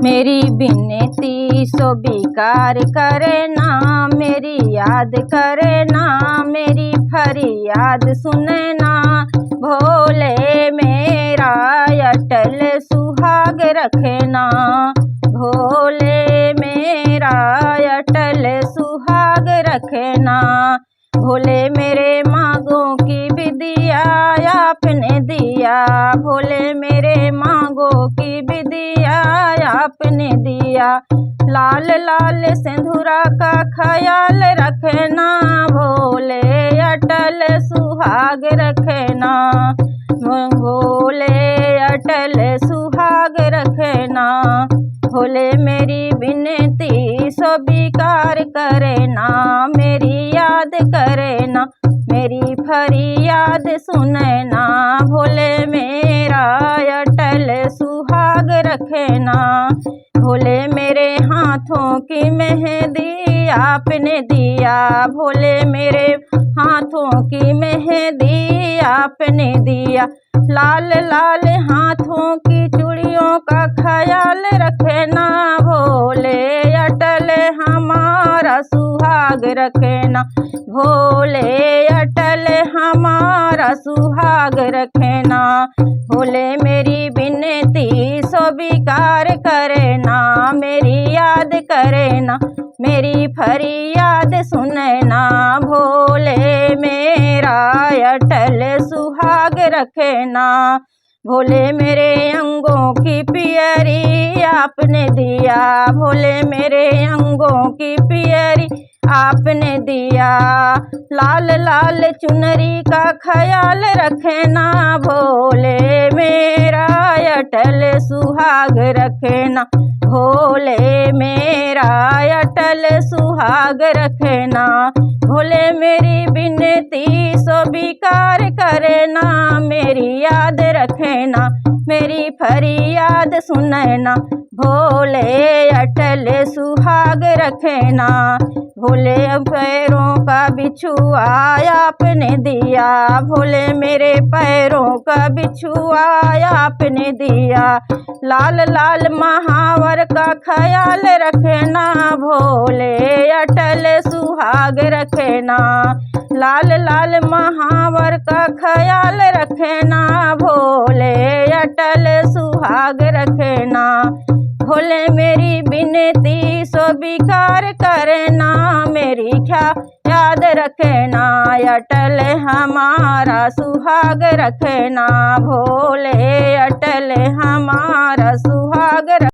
मेरी विनती स्वीकार करे ना, मेरी याद करे ना, मेरी फरियाद सुने ना। भोले मेरा अटल सुहाग रखे ना, भोले मेरा अटल सुहाग रखे ना। भोले मेरे मांगों की विदिया आपने दिया, भोले मेरे मांगों की विदिया आपने दिया। लाल लाल सिंदूरा का ख्याल रखना, भोले अटल सुहाग रखना, भोले अटल सुहाग रखना। भोले मेरी विनती स्वीकार करे ना, मेरी याद करे ना, मेरी फरियाद सुने ना। भोले मेरा अटल सुहाग रखना, भोले मेरे हाथों की मेहंदी आपने दिया, भोले मेरे हाथों की मेहंदी आपने दिया। लाल लाल हाथों की चूड़ियों का ख्याल रखना, भोले अटल हमारा सुहाग रखना, भोले अटल हमारा सुहाग रखना। भोले मेरी विनती स्वीकार करे ना, मेरी याद करे ना, मेरी फरियाद सुने ना। भोले मेरा अटल सुहाग रखना, भोले मेरे अंगों की पियरी आपने दिया, भोले मेरे अंगों की पियरी आपने दिया। लाल लाल चुनरी का ख्याल रखना, भोले मेरा अटल सुहाग रखना, भोले मेरा अटल सुहाग रखना। भोले मेरी विनती स्वीकार करना, मेरी याद रखना, मेरी फरियाद सुनना। भोले अटल सुहाग रखना, भोले पैरों का बिछुआ आपने दिया, भोले मेरे पैरों का बिछुआ आपने दिया। लाल लाल महावर का ख्याल रखना, भोले अटल सुहाग रखना, लाल लाल महावर का ख्याल रखना, भोले अटल सुहाग रखना। भोले मेरी विनती स्वीकार करना, मेरी याद रखना, अटल हमारा सुहाग रखना, भोले अटल हमारा सुहाग